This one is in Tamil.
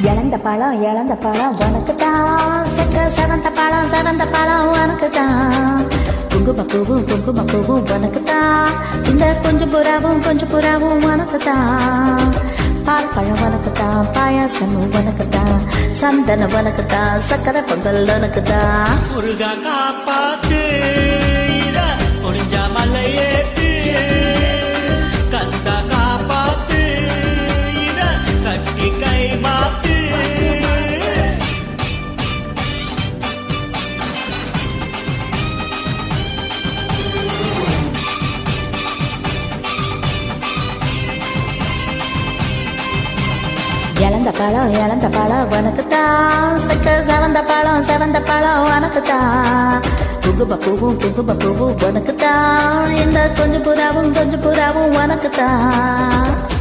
இழந்த பழம் உனக்குத்தான். செவந்த பழம் உனக்குத்தான். குங்கும பூவும் உனக்குத்தான். இந்த கொஞ்சம் புறாவும் உனக்குத்தான். பால் பழம் உனக்குத்தான். பாயாசமும் உனக்குத்தான். சந்தனம் உனக்குத்தான். சக்கரை பொங்கல் உனக்குத்தான். முருகா காப்பாத்து முடிஞ்ச மலையேத்து கந்தா காப்பாத்து கட்டி கை மாத்து. இழந்த பழம் உனக்குத்தான். செவந்த பழம் உனக்குத்தான். குங்கும பூவும் உனக்குத்தான். இந்த கொஞ்சம் புறாவும் உனக்குத்தான்.